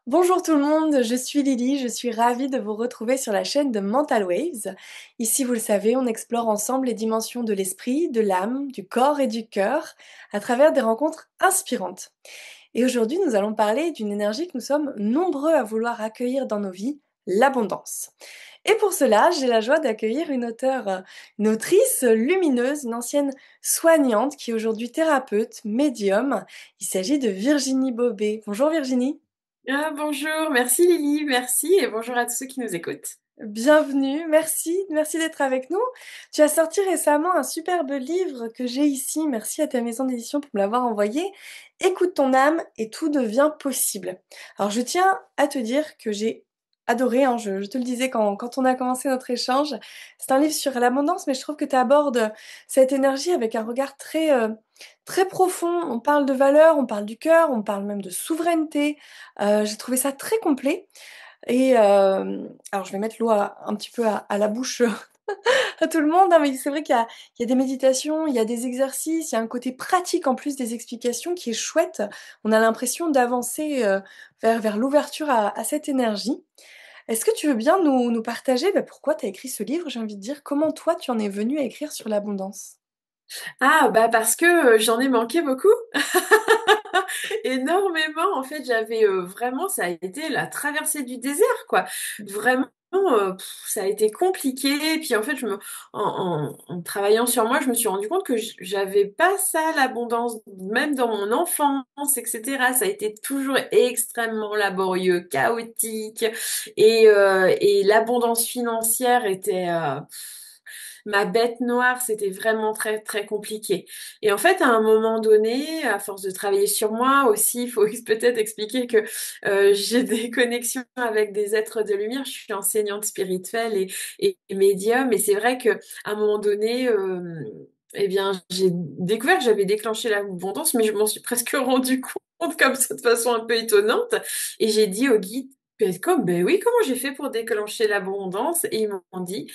Bonjour tout le monde, je suis Lily, je suis ravie de vous retrouver sur la chaîne de Mental Waves. Ici, vous le savez, on explore ensemble les dimensions de l'esprit, de l'âme, du corps et du cœur à travers des rencontres inspirantes. Et aujourd'hui, nous allons parler d'une énergie que nous sommes nombreux à vouloir accueillir dans nos vies, l'abondance. Et pour cela, j'ai la joie d'accueillir une auteure, une autrice lumineuse, une ancienne soignante qui est aujourd'hui thérapeute, médium. Il s'agit de Virginie Bobet. Bonjour Virginie. Ah, bonjour, merci Lily, merci et bonjour à tous ceux qui nous écoutent. Bienvenue, merci d'être avec nous. Tu as sorti récemment un superbe livre que j'ai ici, merci à ta maison d'édition pour me l'avoir envoyé. Écoute ton âme et tout devient possible. Alors je tiens à te dire que j'ai adoré, hein, je te le disais quand on a commencé notre échange, c'est un livre sur l'abondance, mais je trouve que tu abordes cette énergie avec un regard très profond. On parle de valeurs, on parle du cœur, on parle même de souveraineté. J'ai trouvé ça très complet. Et alors je vais mettre l'eau un petit peu à la bouche à tout le monde, hein, mais c'est vrai qu'il y a des méditations, il y a des exercices, il y a un côté pratique en plus des explications qui est chouette. On a l'impression d'avancer, vers l'ouverture à cette énergie. Est-ce que tu veux bien nous partager, pourquoi tu as écrit ce livre, j'ai envie de dire? Comment toi tu en es venu à écrire sur l'abondance? Ah, bah parce que j'en ai manqué beaucoup, énormément. En fait, j'avais vraiment, ça a été la traversée du désert, quoi. Vraiment, ça a été compliqué. Puis en fait, en travaillant sur moi, je me suis rendu compte que j'avais pas ça, l'abondance, même dans mon enfance, etc. Ça a été toujours extrêmement laborieux, chaotique, et l'abondance financière était ma bête noire, c'était vraiment très très compliqué. Et en fait, à un moment donné, à force de travailler sur moi aussi, il faut peut-être expliquer que j'ai des connexions avec des êtres de lumière. Je suis enseignante spirituelle et médium, et c'est vrai que à un moment donné, eh bien, j'ai découvert que j'avais déclenché l'abondance, mais je m'en suis presque rendu compte comme ça de façon un peu étonnante. Et j'ai dit au guide, comme, ben oui, comment j'ai fait pour déclencher l'abondance? Et ils m'ont dit,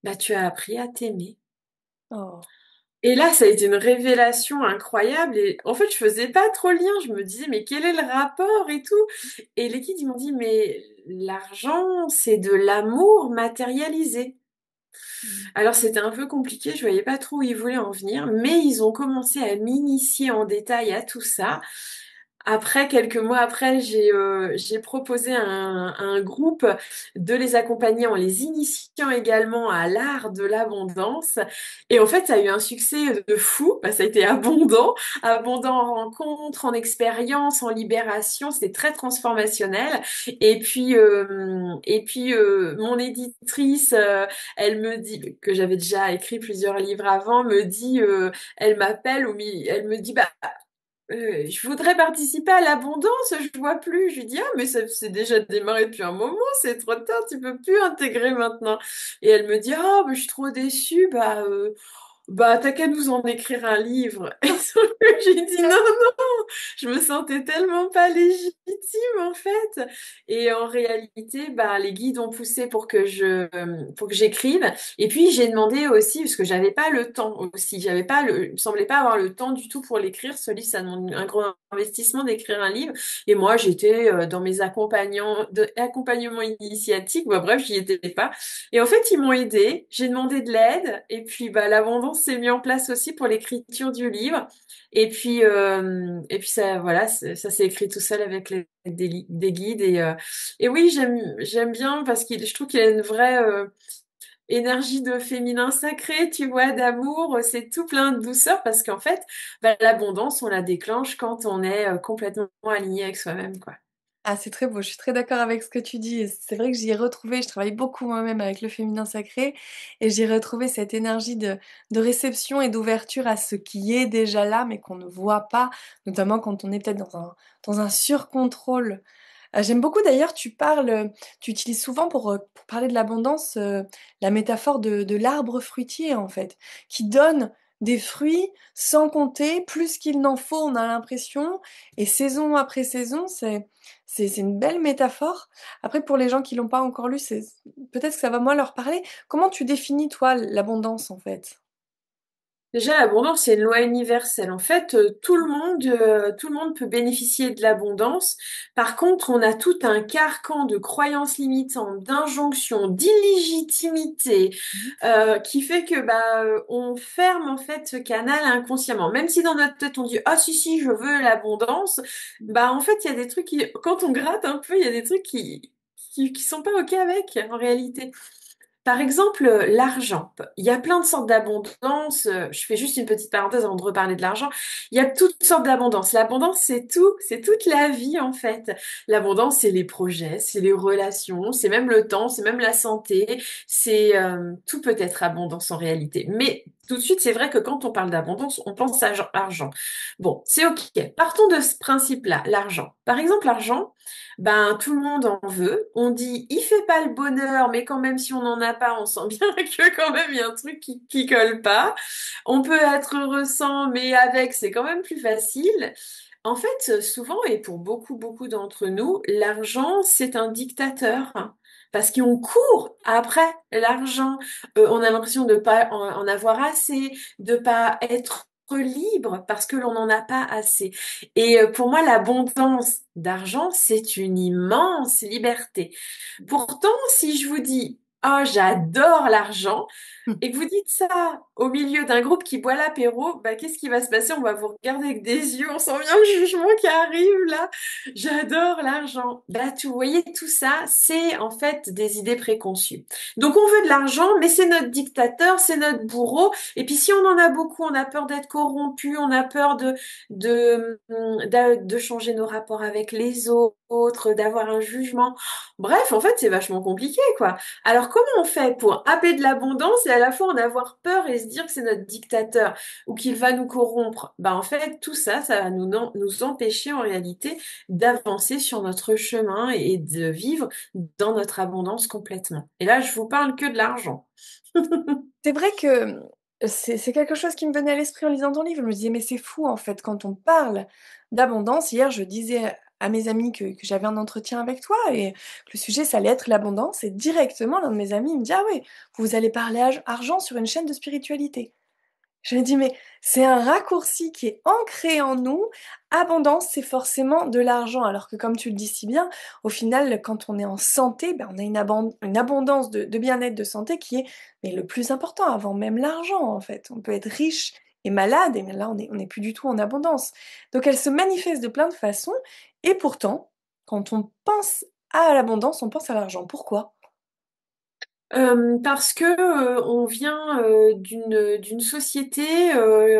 bah, tu as appris à t'aimer. Oh. Et là, ça a été une révélation incroyable. Et en fait, je faisais pas trop le lien. Je me disais, mais quel est le rapport et tout? Et les kids, ils m'ont dit, mais l'argent, c'est de l'amour matérialisé. Mmh. Alors, c'était un peu compliqué. Je voyais pas trop où ils voulaient en venir, mais ils ont commencé à m'initier en détail à tout ça. Après, quelques mois après, j'ai proposé à un groupe de les accompagner en les initiant également à l'art de l'abondance. Et en fait, ça a eu un succès de fou. Bah, ça a été abondant, abondant en rencontres, en expériences, en libération. C'était très transformationnel. Mon éditrice, elle me dit que j'avais déjà écrit plusieurs livres avant, me dit, elle m'appelle ou elle me dit, bah je voudrais participer à l'abondance, je vois plus. Je lui dis, ah, mais ça c'est déjà démarré depuis un moment, c'est trop tard, tu peux plus intégrer maintenant. Et elle me dit, ah, mais je suis trop déçue, bah, t'as qu'à nous en écrire un livre. Et sauf que j'ai dit, non, non, je me sentais tellement pas légitime, en fait. Et en réalité, bah, les guides ont poussé pour que j'écrive. Et puis, j'ai demandé aussi, parce que j'avais pas le temps aussi, il me semblait pas avoir le temps du tout pour l'écrire. Ce livre, ça demande un gros investissement d'écrire un livre. Et moi, j'étais dans mes accompagnements initiatiques. Bah, bref, j'y étais pas. Et en fait, ils m'ont aidé. J'ai demandé de l'aide. Et puis, bah, l'abondance s'est mis en place aussi pour l'écriture du livre. Et puis ça, voilà, ça s'est écrit tout seul avec des guides. Et oui, j'aime bien parce que je trouve qu'il y a une vraie énergie de féminin sacré, tu vois, d'amour. C'est tout plein de douceur parce qu'en fait, bah, l'abondance, on la déclenche quand on est complètement aligné avec soi-même, quoi. Ah, c'est très beau, je suis très d'accord avec ce que tu dis et c'est vrai que j'y ai retrouvé je travaille beaucoup moi-même avec le féminin sacré et j'ai retrouvé cette énergie de réception et d'ouverture à ce qui est déjà là, mais qu'on ne voit pas, notamment quand on est peut-être dans un surcontrôle. J'aime beaucoup d'ailleurs, tu utilises souvent pour parler de l'abondance, la métaphore de l'arbre fruitier, en fait, qui donne des fruits sans compter, plus qu'il n'en faut, on a l'impression et saison après saison, c'est une belle métaphore. Après pour les gens qui l'ont pas encore lu, c'est peut-être que ça va moins leur parler. Comment tu définis toi l'abondance, en fait? Déjà, l'abondance, c'est une loi universelle. En fait, tout le monde peut bénéficier de l'abondance. Par contre, on a tout un carcan de croyances limitantes, d'injonctions, d'illégitimité, qui fait que on ferme en fait ce canal inconsciemment. Même si dans notre tête on dit ah si si je veux l'abondance, en fait il y a des trucs qui, quand on gratte un peu, il y a des trucs qui sont pas ok avec en réalité. Par exemple, l'argent. Il y a plein de sortes d'abondance. Je fais juste une petite parenthèse avant de reparler de l'argent. Il y a toutes sortes d'abondance. L'abondance, c'est tout, c'est toute la vie en fait. L'abondance, c'est les projets, c'est les relations, c'est même le temps, c'est même la santé. C'est tout peut être abondance en réalité. Mais tout de suite, c'est vrai que quand on parle d'abondance, on pense à argent. Bon, c'est ok. Partons de ce principe-là, l'argent. Par exemple, l'argent. Ben, tout le monde en veut. On dit, il fait pas le bonheur, mais quand même, si on n'en a pas, on sent bien que quand même, il y a un truc qui colle pas. On peut être heureux sans, mais avec, c'est quand même plus facile. En fait, souvent, et pour beaucoup, beaucoup d'entre nous, l'argent, c'est un dictateur. Parce qu'on court après l'argent. On a l'impression de pas en avoir assez, de pas être libre parce que l'on n'en a pas assez. Et pour moi, l'abondance d'argent, c'est une immense liberté. Pourtant, si je vous dis, oh, j'adore l'argent, et que vous dites ça au milieu d'un groupe qui boit l'apéro, qu'est-ce qui va se passer? On va vous regarder avec des yeux, on sent bien le jugement qui arrive là. J'adore l'argent. Vous voyez, tout ça, c'est en fait des idées préconçues. Donc on veut de l'argent, mais c'est notre dictateur, c'est notre bourreau. Et puis si on en a beaucoup, on a peur d'être corrompu, on a peur de changer nos rapports avec les autres, d'avoir un jugement. Bref, en fait, c'est vachement compliqué, quoi. Alors, comment on fait pour appeler de l'abondance et à la fois en avoir peur et se dire que c'est notre dictateur ou qu'il va nous corrompre? En fait, tout ça, ça va nous empêcher en réalité d'avancer sur notre chemin et de vivre dans notre abondance complètement. Et là, je vous parle que de l'argent. C'est vrai que c'est quelque chose qui me venait à l'esprit en lisant ton livre. Je me disais: «Mais c'est fou, en fait, quand on parle d'abondance». Hier, je disais à mes amis que j'avais un entretien avec toi et que le sujet, ça allait être l'abondance et directement, l'un de mes amis, il me dit: «Ah oui, vous allez parler argent sur une chaîne de spiritualité». Je me dis: «Mais c'est un raccourci qui est ancré en nous. Abondance, c'est forcément de l'argent». Alors que comme tu le dis si bien, au final, quand on est en santé, on a une abondance de bien-être, de santé qui est, mais le plus important avant même l'argent, en fait. On peut être riche et malade et mais là, on est plus du tout en abondance. Donc elle se manifeste de plein de façons et pourtant, quand on pense à l'abondance, on pense à l'argent. Pourquoi? Parce que on vient d'une société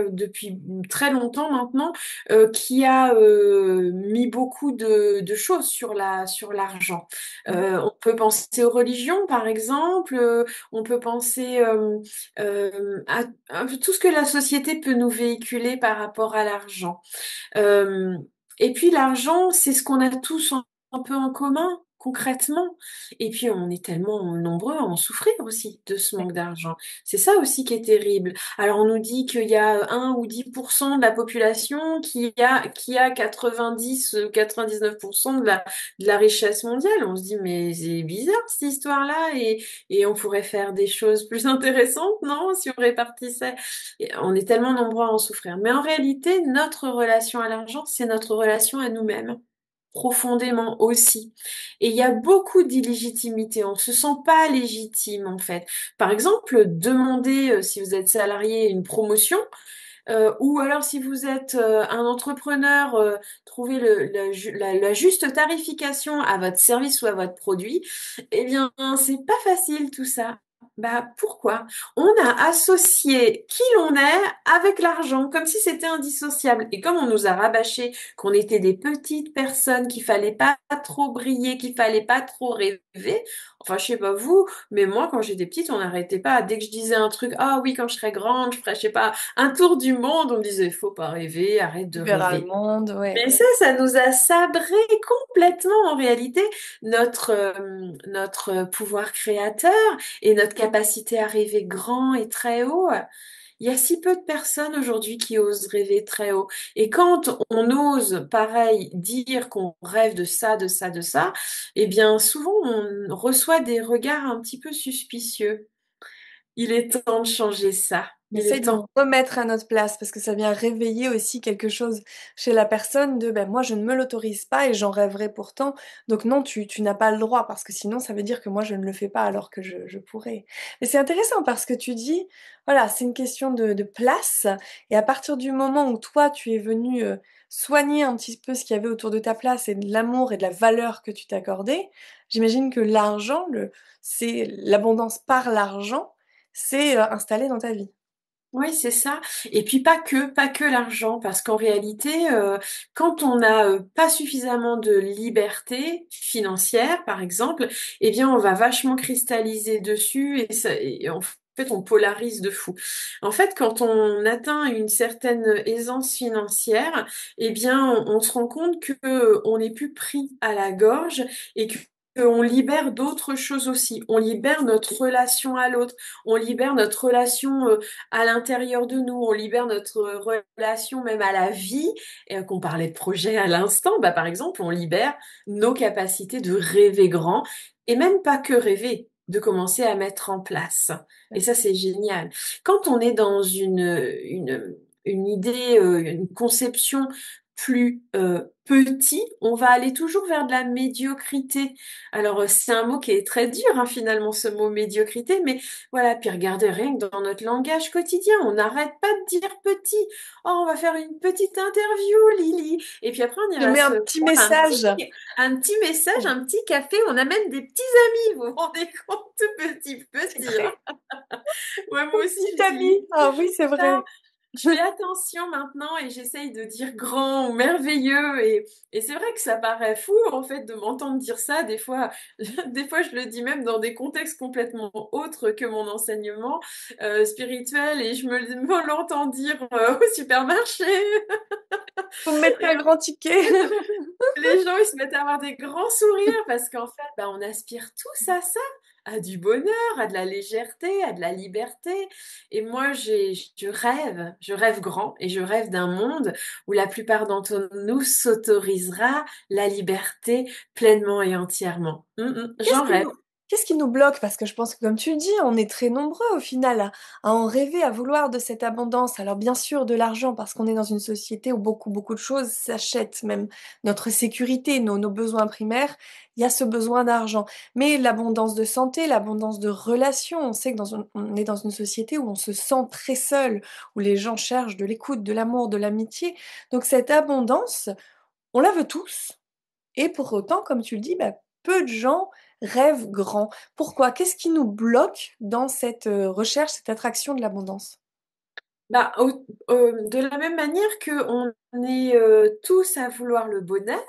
depuis très longtemps maintenant qui a mis beaucoup de choses sur l'argent. On peut penser aux religions par exemple, on peut penser à tout ce que la société peut nous véhiculer par rapport à l'argent. Euh, et puis l'argent, c'est ce qu'on a tous un peu en commun, concrètement. Et puis on est tellement nombreux à en souffrir aussi de ce manque d'argent. C'est ça aussi qui est terrible. Alors on nous dit qu'il y a 1 ou 10% de la population qui a 90, 99% de la richesse mondiale. On se dit mais c'est bizarre cette histoire-là et on pourrait faire des choses plus intéressantes, non? Si on répartissait. Et on est tellement nombreux à en souffrir. Mais en réalité, notre relation à l'argent, c'est notre relation à nous-mêmes, profondément aussi. Et il y a beaucoup d'illégitimité. On ne se sent pas légitime, en fait. Par exemple, demander, si vous êtes salarié, une promotion, ou alors si vous êtes un entrepreneur, trouver la juste tarification à votre service ou à votre produit, eh bien, c'est pas facile tout ça. Pourquoi? On a associé qui l'on est avec l'argent, comme si c'était indissociable. Et comme on nous a rabâché qu'on était des petites personnes, qu'il fallait pas trop briller, qu'il fallait pas trop rêver, enfin, je sais pas vous, mais moi, quand j'étais petite, on n'arrêtait pas. Dès que je disais un truc, ah oui, quand je serai grande, je ferai, je sais pas, un tour du monde, on me disait, faut pas rêver, arrête de Tu verras le rêver. monde, ouais. Mais ça nous a sabré complètement en réalité notre pouvoir créateur et notre capacité à rêver grand et très haut. Il y a si peu de personnes aujourd'hui qui osent rêver très haut. Et quand on ose, pareil, dire qu'on rêve de ça, de ça, de ça, eh bien souvent on reçoit des regards un petit peu suspicieux. Il est temps de changer ça. On Il est essaye de temps. nous remettre à notre place parce que ça vient réveiller aussi quelque chose chez la personne de ben, moi je ne me l'autorise pas et j'en rêverais pourtant. Donc non, tu n'as pas le droit parce que sinon ça veut dire que moi je ne le fais pas alors que je pourrais. Mais c'est intéressant parce que tu dis, voilà, c'est une question de place et à partir du moment où toi tu es venu soigner un petit peu ce qu'il y avait autour de ta place et de l'amour et de la valeur que tu t'accordais, j'imagine que l'argent, c'est l'abondance par l'argent, c'est installé dans ta vie. Oui, c'est ça. Et puis pas que l'argent, parce qu'en réalité, quand on n'a pas suffisamment de liberté financière, par exemple, eh bien, on va vachement cristalliser dessus et en fait, on polarise de fou. En fait, quand on atteint une certaine aisance financière, eh bien, on se rend compte que on n'est plus pris à la gorge et que on libère d'autres choses aussi. On libère notre relation à l'autre, on libère notre relation à l'intérieur de nous, on libère notre relation même à la vie, et qu'on parlait de projet à l'instant, bah, par exemple, on libère nos capacités de rêver grand, et même pas que rêver, de commencer à mettre en place. Et ça, c'est génial. Quand on est dans une idée, une conception plus petit, on va aller toujours vers de la médiocrité. Alors, c'est un mot qui est très dur, hein, finalement, ce mot médiocrité, mais voilà, puis regardez rien que dans notre langage quotidien, on n'arrête pas de dire petit. Oh, on va faire une petite interview, Lily. Et puis après, on Je ira mets un se petit prendre message. un petit message, un petit café. On a même des petits amis, vous vous rendez compte, tout petit, C'est petit, hein. vrai. Ouais, Un moi aussi, petit j'utilise ami. Ah oui, c'est ça. vrai. Je fais attention maintenant et j'essaye de dire grand ou merveilleux et c'est vrai que ça paraît fou en fait de m'entendre dire ça. Des fois, des fois je le dis même dans des contextes complètement autres que mon enseignement spirituel et me l'entends dire au supermarché. Vous me mettrez Et un grand ticket. les gens, ils se mettent à avoir des grands sourires parce qu'en fait, bah, on aspire tous à ça, à du bonheur, à de la légèreté, à de la liberté. Et moi, je rêve grand et je rêve d'un monde où la plupart d'entre nous s'autorisera la liberté pleinement et entièrement. Qu'est-ce J'en qui rêve. nous qu'est-ce qui nous bloque? Parce que je pense que comme tu le dis, on est très nombreux au final à en rêver, à vouloir de cette abondance. Alors bien sûr de l'argent parce qu'on est dans une société où beaucoup, beaucoup de choses s'achètent, même notre sécurité, nos besoins primaires, il y a ce besoin d'argent. Mais l'abondance de santé, l'abondance de relations, on sait que on est dans une société où on se sent très seul, où les gens cherchent de l'écoute, de l'amour, de l'amitié. Donc cette abondance, on la veut tous. Et pour autant, comme tu le dis, bah, peu de gens rêvent grand. Pourquoi? Qu'est-ce qui nous bloque dans cette, recherche, cette attraction de l'abondance? Bah, de la même manière qu'on est tous à vouloir le bonheur,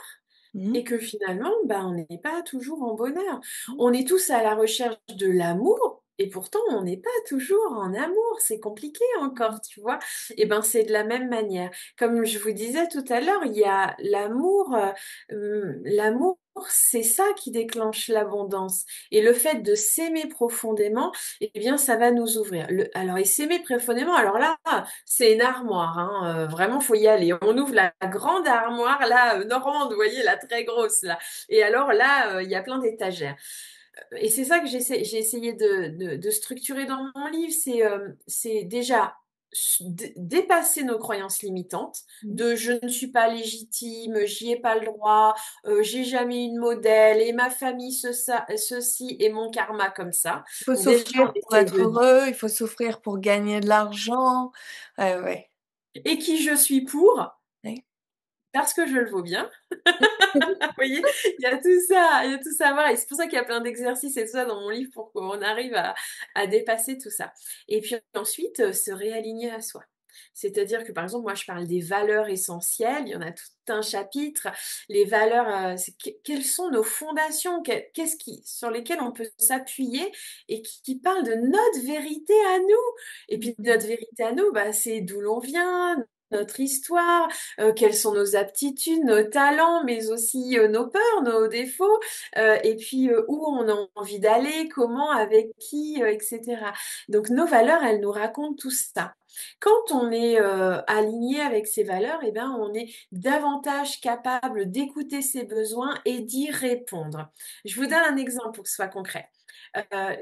Mmh. et que finalement, bah, on n'est pas toujours en bonheur. On est tous à la recherche de l'amour, et pourtant on n'est pas toujours en amour. C'est compliqué encore, tu vois. Et ben c'est de la même manière. Comme je vous disais tout à l'heure, il y a l'amour. L'amour, c'est ça qui déclenche l'abondance. Et le fait de s'aimer profondément, eh bien, ça va nous ouvrir. Alors, et s'aimer profondément, alors là, c'est une armoire, hein, vraiment, faut y aller. On ouvre la grande armoire, là, normande, vous voyez, la très grosse, là. Et alors là, il y a plein d'étagères. Et c'est ça que j'ai essayé de structurer dans mon livre, c'est déjà dépasser nos croyances limitantes, Mmh. de je ne suis pas légitime, j'y ai pas le droit, j'ai jamais eu de modèle, et ma famille ceci, et mon karma comme ça. Il faut Donc déjà, on souffrir pour essaye être de heureux, il faut souffrir pour gagner de l'argent. Ouais, ouais. et qui je suis pour, Ouais. parce que je le vaux bien. Vous voyez, il y a tout ça à voir. Et c'est pour ça qu'il y a plein d'exercices et tout ça dans mon livre pour qu'on arrive à dépasser tout ça. Et puis ensuite, se réaligner à soi. C'est-à-dire que par exemple, moi je parle des valeurs essentielles, il y en a tout un chapitre. Les valeurs, quelles sont nos fondations, qu'est-ce sur lesquelles on peut s'appuyer et qui parlent de notre vérité à nous. Et puis Mmh. notre vérité à nous, bah, c'est d'où l'on vient, notre histoire, quelles sont nos aptitudes, nos talents, mais aussi nos peurs, nos défauts, et puis où on a envie d'aller, comment, avec qui, etc. Donc nos valeurs, elles nous racontent tout ça. Quand on est aligné avec ces valeurs, eh ben, on est davantage capable d'écouter ses besoins et d'y répondre. Je vous donne un exemple pour que ce soit concret.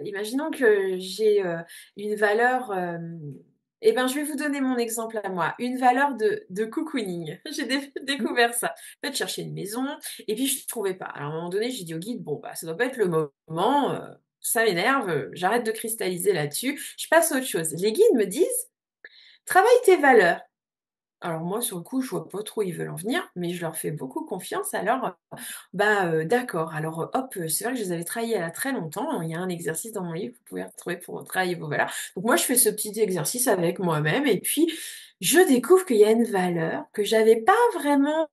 Imaginons que j'ai une valeur Eh ben, je vais vous donner mon exemple à moi. Une valeur de cocooning. J'ai Mmh. découvert ça. En fait, je cherchais une maison et puis je ne trouvais pas. Alors, à un moment donné, j'ai dit au guide, bon, bah, ça doit pas être le moment. Ça m'énerve. J'arrête de cristalliser là-dessus. Je passe à autre chose. Les guides me disent, travaille tes valeurs. Alors moi, sur le coup, je vois pas trop où ils veulent en venir, mais je leur fais beaucoup confiance. Alors, d'accord. Alors, hop, c'est vrai que je les avais travaillés il y a très longtemps. Il y a un exercice dans mon livre que vous pouvez retrouver pour travailler vos valeurs. Donc moi, je fais ce petit exercice avec moi-même et puis je découvre qu'il y a une valeur que j'avais pas vraiment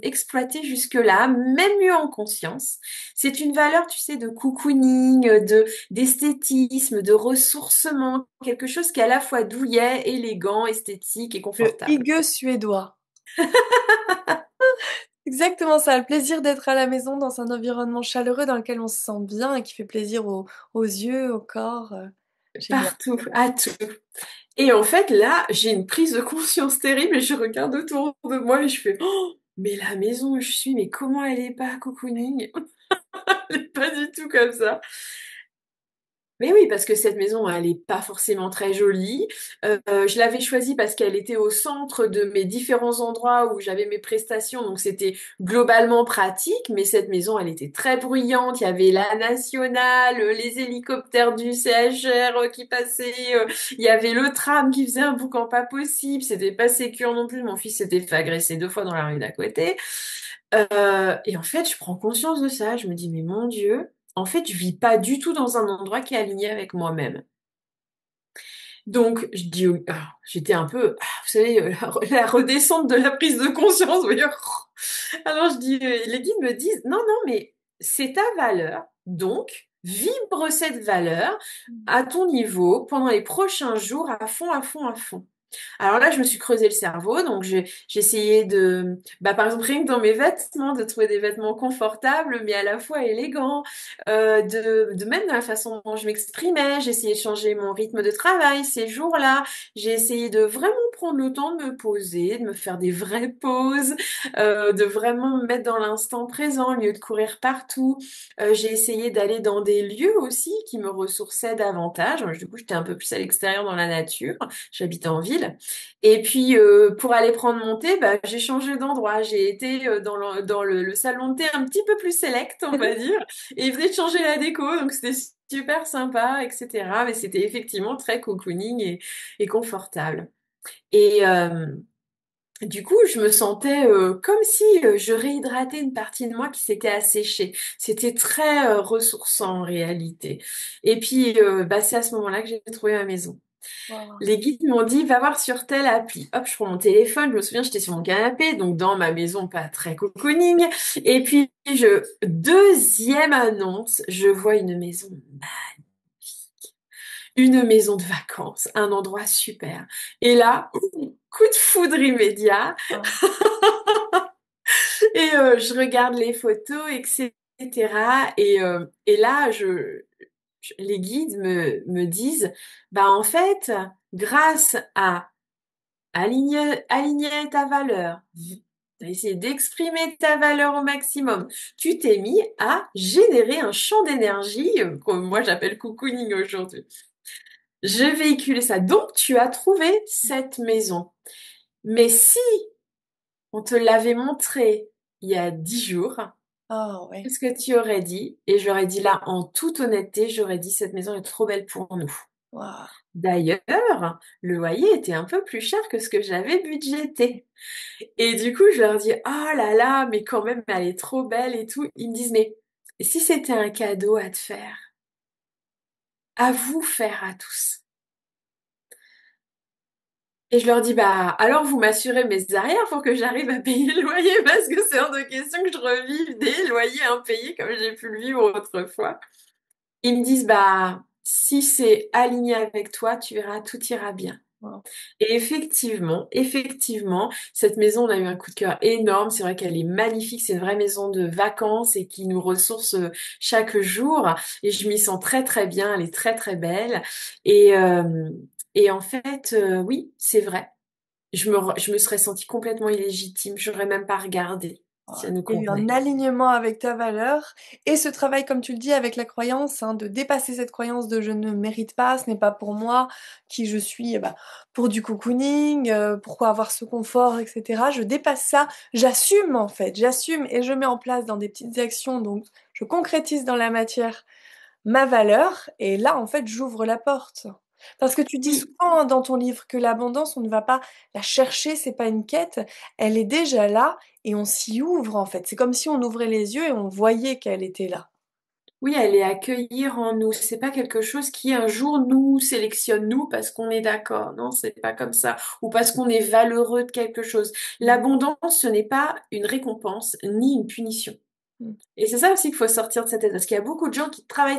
exploitée jusque-là, même mieux en conscience. C'est une valeur, tu sais, de cocooning, d'esthétisme, de ressourcement, quelque chose qui est à la fois douillet, élégant, esthétique et Le confortable. hygge suédois. Exactement ça, le plaisir d'être à la maison dans un environnement chaleureux dans lequel on se sent bien et qui fait plaisir aux yeux, au corps, génial. Partout, à tout. Et en fait, là, j'ai une prise de conscience terrible et je regarde autour de moi et je fais, oh, mais la maison où je suis, mais comment elle est pas cocooning? Elle est pas du tout comme ça. Mais oui, parce que cette maison, elle est pas forcément très jolie. Je l'avais choisie parce qu'elle était au centre de mes différents endroits où j'avais mes prestations, donc c'était globalement pratique. Mais cette maison, elle était très bruyante. Il y avait la nationale, les hélicoptères du CHR qui passaient. Il y avait le tram qui faisait un boucan pas possible. C'était pas sécure non plus. Mon fils s'était fait agresser 2 fois dans la rue d'à côté. Et en fait, je prends conscience de ça. Je me dis, mais mon Dieu, en fait, je vis pas du tout dans un endroit qui est aligné avec moi-même. Donc, je dis, j'étais un peu, vous savez, la redescente de la prise de conscience. Vous voyez. Alors, je dis, les guides me disent, non, non, mais c'est ta valeur. Donc, vibre cette valeur à ton niveau pendant les prochains jours à fond, à fond, à fond. Alors là, je me suis creusé le cerveau, donc j'ai essayé de, par exemple, rien que dans mes vêtements, de trouver des vêtements confortables, mais à la fois élégants, de même dans la façon dont je m'exprimais, j'ai essayé de changer mon rythme de travail ces jours-là, j'ai essayé de vraiment prendre le temps de me poser, de me faire des vraies pauses, de vraiment me mettre dans l'instant présent au lieu de courir partout. J'ai essayé d'aller dans des lieux aussi qui me ressourçaient davantage. Du coup, j'étais un peu plus à l'extérieur dans la nature. J'habite en ville. Et puis, pour aller prendre mon thé, j'ai changé d'endroit. J'ai été dans le salon de thé un petit peu plus select, on va dire. Et ils venaient de changer la déco, donc c'était super sympa, etc. Mais c'était effectivement très cocooning et confortable. Et du coup, je me sentais comme si je réhydratais une partie de moi qui s'était asséchée. C'était très ressourçant en réalité. Et puis, c'est à ce moment-là que j'ai trouvé ma maison. Waouh. Les guides m'ont dit, va voir sur telle appli. Hop, je prends mon téléphone, je me souviens, j'étais sur mon canapé, donc dans ma maison pas très cocooning. Et puis, deuxième annonce, je vois une maison magnifique. Une maison de vacances, un endroit super. Et là, coup de foudre immédiat. Waouh. Et je regarde les photos, etc. Et là, les guides me disent, en fait, grâce à aligner ta valeur, tu as essayé d'exprimer ta valeur au maximum, tu t'es mis à générer un champ d'énergie, comme moi j'appelle cocooning aujourd'hui. Je véhiculais ça. Donc, tu as trouvé cette maison. Mais si on te l'avait montré il y a 10 jours, Ah ouais. qu'est-ce que tu aurais dit? Et j'aurais dit là, en toute honnêteté, j'aurais dit cette maison est trop belle pour nous. Waouh. D'ailleurs, le loyer était un peu plus cher que ce que j'avais budgété. Et du coup, je leur dis, oh là là, mais quand même, elle est trop belle et tout. Ils me disent, mais si c'était un cadeau à te faire, à vous faire à tous. Et je leur dis, alors vous m'assurez mes arrières pour que j'arrive à payer le loyer parce que c'est hors de question que je revive des loyers impayés comme j'ai pu le vivre autrefois. Ils me disent, si c'est aligné avec toi, tu verras, tout ira bien. Waouh. Et effectivement, cette maison, on a eu un coup de cœur énorme. C'est vrai qu'elle est magnifique. C'est une vraie maison de vacances et qui nous ressource chaque jour. Et je m'y sens très, très bien. Elle est très, très belle. Et, euh, et en fait, oui, c'est vrai. Je me serais sentie complètement illégitime. J'aurais même pas regardé. si elle nous Il y a eu un convenait. alignement avec ta valeur et ce travail, comme tu le dis, avec la croyance, hein, de dépasser cette croyance de je ne mérite pas, ce n'est pas pour moi, qui je suis, bah, pour du cocooning, pourquoi avoir ce confort, etc. Je dépasse ça, j'assume en fait, j'assume et je mets en place dans des petites actions, donc je concrétise dans la matière ma valeur et là, en fait, j'ouvre la porte. Parce que tu dis Oui, souvent, hein, dans ton livre que l'abondance, on ne va pas la chercher, c'est pas une quête, elle est déjà là et on s'y ouvre, en fait. C'est comme si on ouvrait les yeux et on voyait qu'elle était là. oui, elle est accueillir en nous. C'est pas quelque chose qui un jour nous sélectionne nous parce qu'on est d'accord. Non, c'est pas comme ça. Ou parce qu'on est valeureux de quelque chose. Mmh. L'abondance, ce n'est pas une récompense ni une punition. Mmh. Et c'est ça aussi qu'il faut sortir de cette tête, parce qu'il y a beaucoup de gens qui travaillent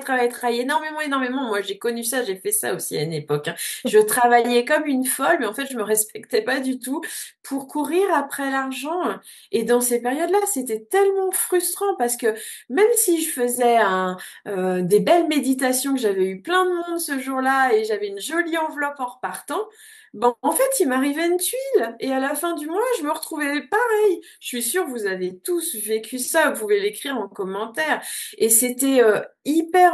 énormément, énormément. Moi, j'ai connu ça, j'ai fait ça aussi à une époque, hein. Je travaillais comme une folle, mais en fait, je me respectais pas du tout pour courir après l'argent. Et dans ces périodes-là, c'était tellement frustrant parce que même si je faisais des belles méditations, que j'avais eu plein de monde ce jour-là et j'avais une jolie enveloppe en repartant, bon, en fait, il m'arrivait une tuile. Et à la fin du mois, je me retrouvais pareil. Je suis sûre que vous avez tous vécu ça. Vous pouvez l'écrire en commentaire. Et c'était hyper...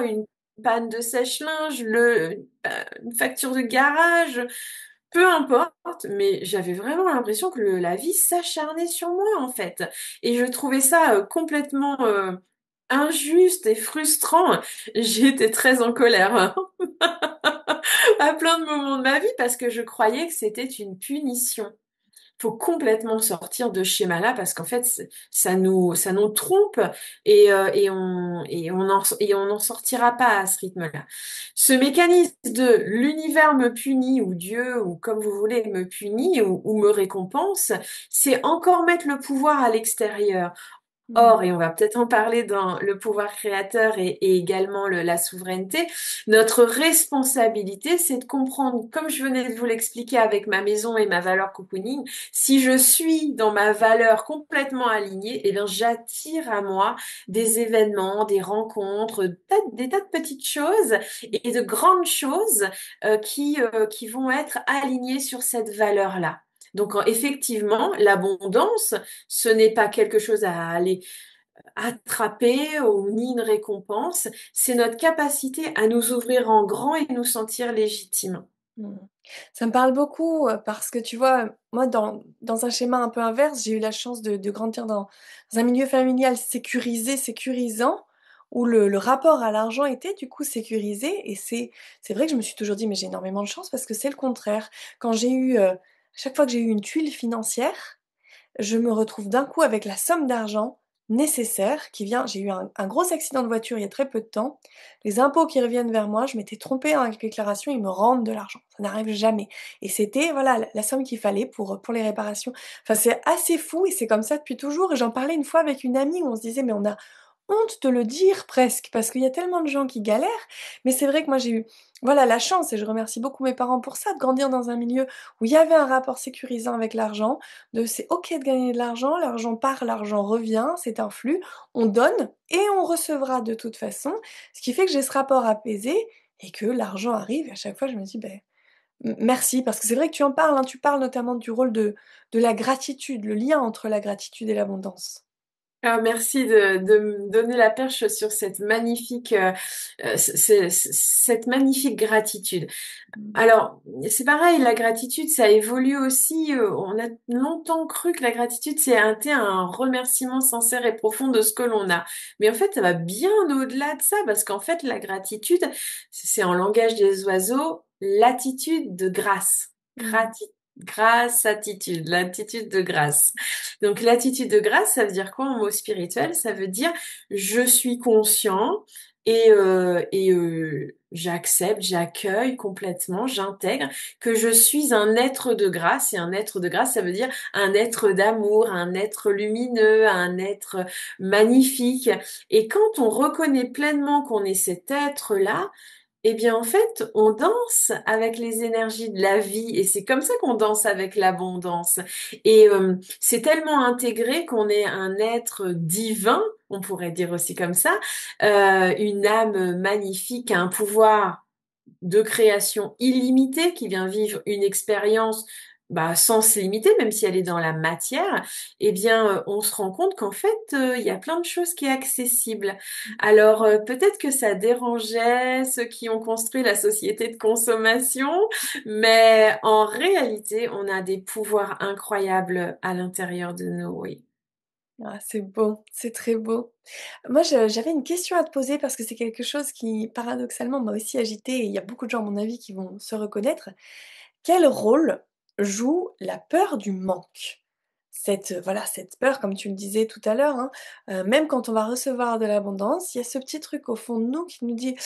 une panne de sèche-linge, une facture de garage, peu importe. Mais j'avais vraiment l'impression que la vie s'acharnait sur moi, en fait. Et je trouvais ça complètement... injuste et frustrant. J'étais très en colère, hein, à plein de moments de ma vie parce que je croyais que c'était une punition. Faut complètement sortir de ce schéma-là parce qu'en fait, ça nous trompe et on n'en sortira pas à ce rythme-là. Ce mécanisme de l'univers me punit ou Dieu ou comme vous voulez me punit ou me récompense, c'est encore mettre le pouvoir à l'extérieur. Mmh. Or, et on va peut-être en parler dans le pouvoir créateur et également la souveraineté, notre responsabilité, c'est de comprendre, comme je venais de vous l'expliquer avec ma maison et ma valeur cocooning, si je suis dans ma valeur complètement alignée, eh bien, j'attire à moi des événements, des rencontres, des tas de petites choses et de grandes choses qui vont être alignées sur cette valeur-là. Donc, effectivement, l'abondance, ce n'est pas quelque chose à aller attraper ou ni une récompense, c'est notre capacité à nous ouvrir en grand et nous sentir légitimes. Mmh. Ça me parle beaucoup, parce que tu vois, moi dans un schéma un peu inverse, j'ai eu la chance de grandir dans un milieu familial sécurisé, sécurisant, où le rapport à l'argent était du coup sécurisé et c'est vrai que je me suis toujours dit: «Mais j'ai énormément de chance» parce que c'est le contraire. Quand j'ai eu, chaque fois que j'ai eu une tuile financière, je me retrouve d'un coup avec la somme d'argent nécessaire qui vient j'ai eu un gros accident de voiture il y a très peu de temps. Les impôts qui reviennent vers moi, je m'étais trompée dans la déclaration, ils me rendent de l'argent. Ça n'arrive jamais et c'était voilà la somme qu'il fallait pour les réparations. Enfin, c'est assez fou et c'est comme ça depuis toujours et j'en parlais une fois avec une amie où on se disait: «Mais on a honte de le dire presque, parce qu'il y a tellement de gens qui galèrent». Mais c'est vrai que moi j'ai eu, voilà, la chance et je remercie beaucoup mes parents pour ça, de grandir dans un milieu où il y avait un rapport sécurisant avec l'argent, de c'est OK de gagner de l'argent part, l'argent revient, c'est un flux, on donne et on recevra de toute façon. Ce qui fait que j'ai ce rapport apaisé et que l'argent arrive et à chaque fois je me dis: «Beh, merci», parce que c'est vrai que tu en parles, hein, tu parles notamment du rôle de la gratitude, le lien entre la gratitude et l'abondance. Ah, merci de me donner la perche sur cette magnifique, cette magnifique gratitude. Mmh. Alors, c'est pareil, la gratitude, ça évolue aussi. On a longtemps cru que la gratitude, c'était un remerciement sincère et profond de ce que l'on a. Mais en fait, ça va bien au-delà de ça, parce qu'en fait, la gratitude, c'est en langage des oiseaux, l'attitude de grâce. Mmh. Grâce, attitude, l'attitude de grâce. Donc, l'attitude de grâce, ça veut dire quoi en mot spirituel? Ça veut dire je suis conscient j'accepte, j'accueille complètement, j'intègre que je suis un être de grâce. Et un être de grâce, ça veut dire un être d'amour, un être lumineux, un être magnifique. Et quand on reconnaît pleinement qu'on est cet être-là, eh bien, en fait, on danse avec les énergies de la vie et c'est comme ça qu'on danse avec l'abondance. Et c'est tellement intégré qu'on est un être divin, on pourrait dire aussi comme ça, une âme magnifique, un pouvoir de création illimité qui vient vivre une expérience bah, sans se limiter, même si elle est dans la matière, eh bien, on se rend compte qu'en fait, il y a plein de choses qui est accessible. Alors, peut-être que ça dérangeait ceux qui ont construit la société de consommation, mais en réalité, on a des pouvoirs incroyables à l'intérieur de nous, oui. Ah, c'est beau, c'est très beau. Moi, j'avais une question à te poser parce que c'est quelque chose qui, paradoxalement, m'a aussi agitée et il y a beaucoup de gens, à mon avis, qui vont se reconnaître. Quel rôle joue la peur du manque? Cette, voilà, cette peur, comme tu le disais tout à l'heure, hein, même quand on va recevoir de l'abondance, il y a ce petit truc au fond de nous qui nous dit: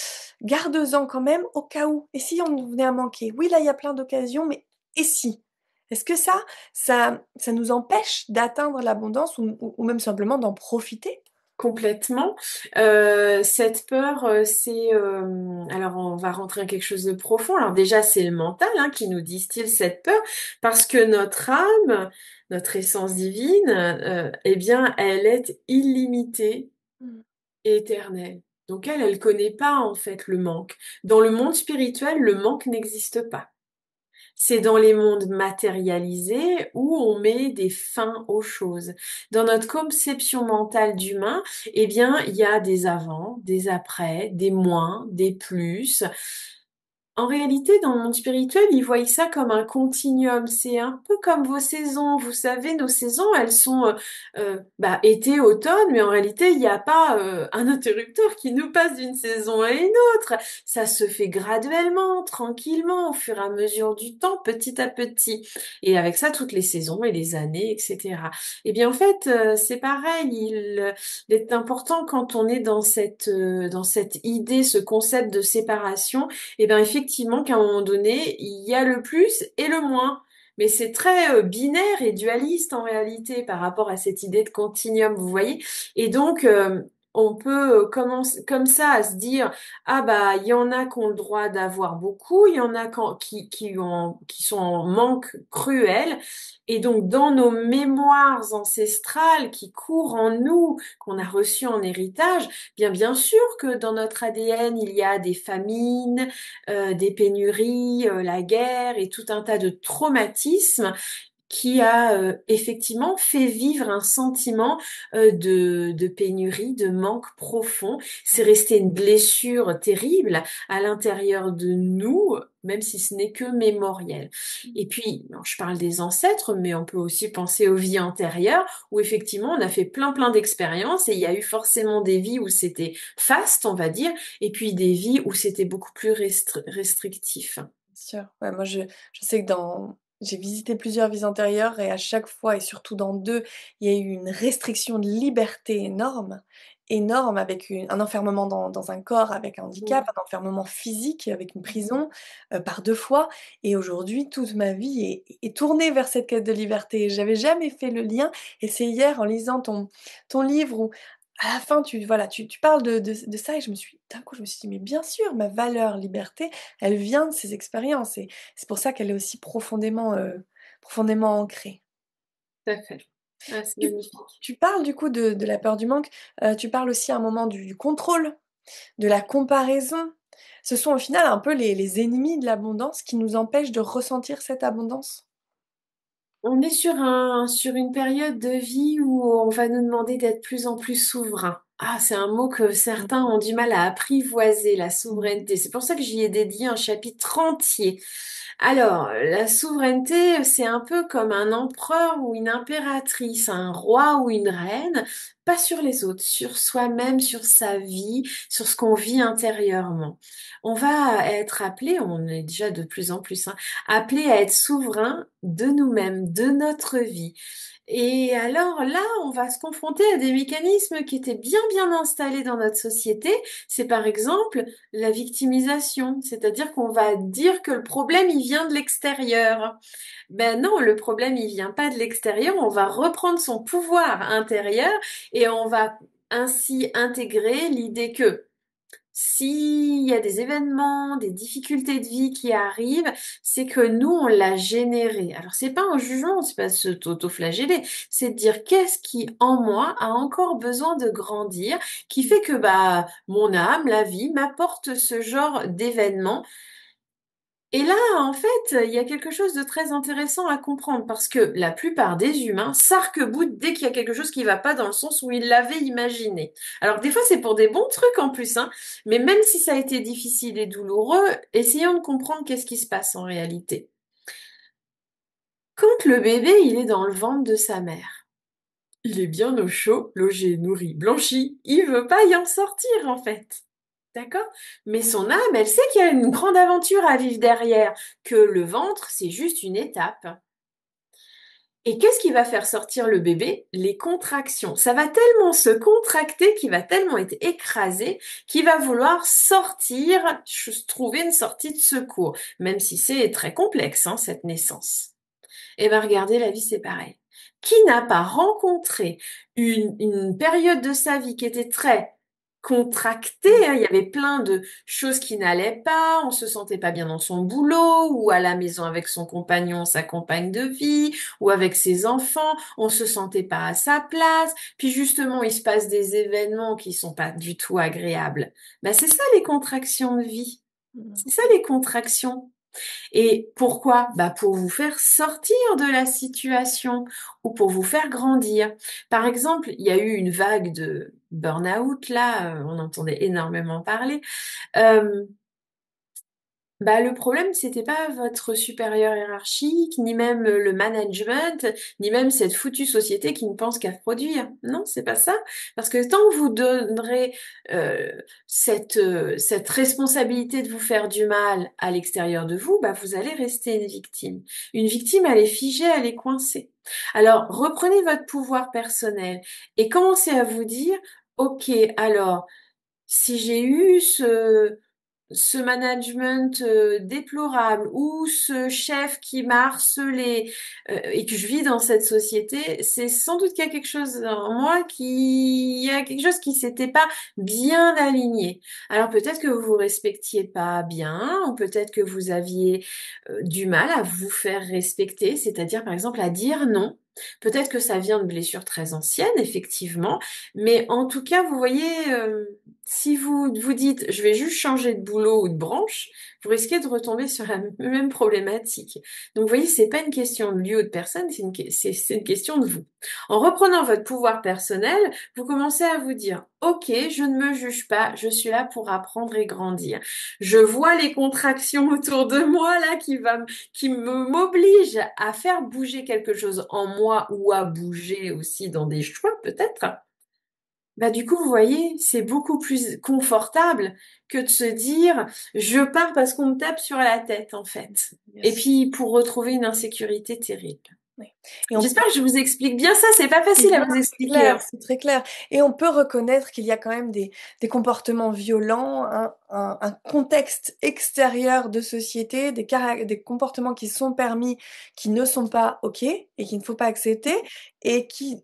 «Garde-en quand même au cas où, et si on venait à manquer? Oui, là, il y a plein d'occasions, mais et si?» Est-ce que ça nous empêche d'atteindre l'abondance ou même simplement d'en profiter? Complètement. Cette peur, alors on va rentrer dans quelque chose de profond. Alors déjà, c'est le mental hein, qui nous distille cette peur, parce que notre âme, notre essence divine, eh bien, elle est illimitée Mmh. et éternelle. Donc elle connaît pas en fait le manque. Dans le monde spirituel, le manque n'existe pas. C'est dans les mondes matérialisés où on met des fins aux choses. Dans notre conception mentale d'humain, eh bien, il y a des avant, des après, des moins, des plus. En réalité, dans le monde spirituel, ils voient ça comme un continuum. C'est un peu comme vos saisons. Vous savez, nos saisons, elles sont bah, été, automne, mais en réalité, il n'y a pas un interrupteur qui nous passe d'une saison à une autre. Ça se fait graduellement, tranquillement, au fur et à mesure du temps, petit à petit. Et avec ça, toutes les saisons et les années, etc. Eh bien, en fait, c'est pareil. Il est important quand on est dans cette idée, ce concept de séparation et bien effectivement qu'à un moment donné, il y a le plus et le moins. Mais c'est très binaire et dualiste en réalité par rapport à cette idée de continuum, vous voyez. Et donc, on peut commencer comme ça à se dire, ah bah, il y en a qui ont le droit d'avoir beaucoup, il y en a qui sont en manque cruel. Et donc, dans nos mémoires ancestrales qui courent en nous, qu'on a reçues en héritage, bien sûr que dans notre ADN, il y a des famines, des pénuries, la guerre et tout un tas de traumatismes qui a effectivement fait vivre un sentiment de pénurie, de manque profond. C'est resté une blessure terrible à l'intérieur de nous, même si ce n'est que mémoriel. Et puis, bon, je parle des ancêtres, mais on peut aussi penser aux vies antérieures, où effectivement on a fait plein d'expériences et il y a eu forcément des vies où c'était faste, on va dire, et puis des vies où c'était beaucoup plus restrictif. Sûr. Ouais, moi je sais que dans j'ai visité plusieurs vies antérieures et à chaque fois et surtout dans 2, il y a eu une restriction de liberté énorme, énorme avec une un enfermement dans un corps avec un handicap, Mm. un enfermement physique avec une prison, par 2 fois, et aujourd'hui toute ma vie est tournée vers cette quête de liberté. J'avais jamais fait le lien et c'est hier en lisant ton livre où à la fin tu parles de ça et d'un coup je me suis dit: «Mais bien sûr, ma valeur liberté, elle vient de ces expériences», et c'est pour ça qu'elle est aussi profondément ancrée. Tout à fait. Ah, c'est Tu magnifique. tu parles du coup de la peur du manque, tu parles aussi à un moment du contrôle, de la comparaison. Ce sont au final un peu les ennemis de l'abondance qui nous empêchent de ressentir cette abondance? On est sur une période de vie où on va nous demander d'être plus en plus souverain. Ah, c'est un mot que certains ont du mal à apprivoiser, la souveraineté. C'est pour ça que j'y ai dédié un chapitre entier. Alors, la souveraineté, c'est un peu comme un empereur ou une impératrice, un roi ou une reine, pas sur les autres, sur soi-même, sur sa vie, sur ce qu'on vit intérieurement. On va être appelé, on est déjà de plus en plus, hein, appelé à être souverain de nous-mêmes, de notre vie. Et alors là, on va se confronter à des mécanismes qui étaient bien installés dans notre société. C'est par exemple la victimisation, c'est-à-dire qu'on va dire que le problème, il vient de l'extérieur. Ben non, le problème, il vient pas de l'extérieur. On va reprendre son pouvoir intérieur et on va ainsi intégrer l'idée que s'il y a des événements, des difficultés de vie qui arrivent, c'est que nous, on l'a généré. Alors, c'est pas un jugement, c'est pas se auto-flageller, c'est de dire qu'est-ce qui, en moi, a encore besoin de grandir, qui fait que, bah, mon âme, la vie, m'apporte ce genre d'événements Et là, en fait, il y a quelque chose de très intéressant à comprendre parce que la plupart des humains s'arc-boutent dès qu'il y a quelque chose qui va pas dans le sens où ils l'avaient imaginé. Alors des fois, c'est pour des bons trucs en plus, hein, mais même si ça a été difficile et douloureux, essayons de comprendre qu'est-ce qui se passe en réalité. Quand le bébé, il est dans le ventre de sa mère, il est bien au chaud, logé, nourri, blanchi, il veut pas y en sortir en fait. D'accord? Mais son âme, elle sait qu'il y a une grande aventure à vivre derrière, que le ventre, c'est juste une étape. Et qu'est-ce qui va faire sortir le bébé? Les contractions. Ça va tellement se contracter qu'il va tellement être écrasé qu'il va vouloir sortir, trouver une sortie de secours, même si c'est très complexe, hein, cette naissance. Et bien regardez, la vie, c'est pareil. Qui n'a pas rencontré une période de sa vie qui était très contractée, hein, il y avait plein de choses qui n'allaient pas, on se sentait pas bien dans son boulot, ou à la maison avec son compagnon, sa compagne de vie, ou avec ses enfants, on se sentait pas à sa place, puis justement, il se passe des événements qui sont pas du tout agréables. Ben, c'est ça les contractions de vie. Mm. C'est ça les contractions. Et pourquoi? Bah pour vous faire sortir de la situation ou pour vous faire grandir. Par exemple, il y a eu une vague de burn-out, là, on entendait énormément parler. Euh, Bah, le problème, c'était pas votre supérieur hiérarchique, ni même le management, ni même cette foutue société qui ne pense qu'à produire. Non, c'est pas ça. Parce que tant que vous donnerez euh, cette responsabilité de vous faire du mal à l'extérieur de vous, bah, vous allez rester une victime. Une victime, elle est figée, elle est coincée. Alors, reprenez votre pouvoir personnel et commencez à vous dire, OK, alors, si j'ai eu ce management déplorable ou ce chef qui m'a harcelé et que je vis dans cette société, c'est sans doute qu'il y a quelque chose en moi il y a quelque chose qui s'était pas bien aligné. Alors peut-être que vous vous respectiez pas bien, ou peut-être que vous aviez du mal à vous faire respecter, c'est-à-dire par exemple à dire non. Peut-être que ça vient de blessures très anciennes, effectivement, mais en tout cas, vous voyez, si vous vous dites, je vais juste changer de boulot ou de branche, vous risquez de retomber sur la même problématique. Donc, vous voyez, c'est pas une question de lieu ou de personne, c'est une question de vous. En reprenant votre pouvoir personnel, vous commencez à vous dire, OK, je ne me juge pas, je suis là pour apprendre et grandir. Je vois les contractions autour de moi, là, qui m'obligent à faire bouger quelque chose en moi ou à bouger aussi dans des choix, peut-être. Bah, du coup, vous voyez, c'est beaucoup plus confortable que de se dire je pars parce qu'on me tape sur la tête, en fait. Bien Et sûr. puis, pour retrouver une insécurité terrible. Oui. Et on J'espère que je vous explique bien ça, c'est pas C'est facile à bien, vous c'est expliquer, clair, hein. c'est très clair. Et on peut reconnaître qu'il y a quand même des comportements violents, un contexte extérieur de société, des comportements qui sont permis, qui ne sont pas OK et qu'il ne faut pas accepter et qui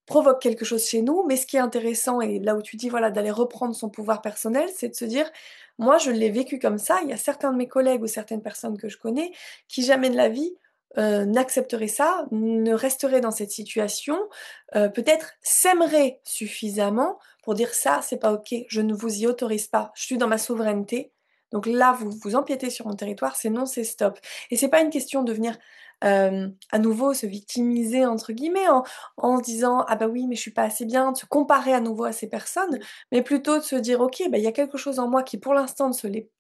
provoquent quelque chose chez nous. Mais ce qui est intéressant et là où tu dis, voilà, d'aller reprendre son pouvoir personnel, c'est de se dire: «Moi, je l'ai vécu comme ça». Il y a certains de mes collègues ou certaines personnes que je connais qui jamais de la vie n'accepterait ça, ne resterait dans cette situation, peut-être s'aimerait suffisamment pour dire: «Ça, c'est pas OK, je ne vous y autorise pas, je suis dans ma souveraineté, donc là, vous empiétez sur mon territoire, c'est non, c'est stop». Et c'est pas une question de venir, à nouveau se «victimiser» entre guillemets en se disant: «Ah bah oui, mais je suis pas assez bien», de se comparer à nouveau à ces personnes, mais plutôt de se dire: «OK, bah, il y a quelque chose en moi qui pour l'instant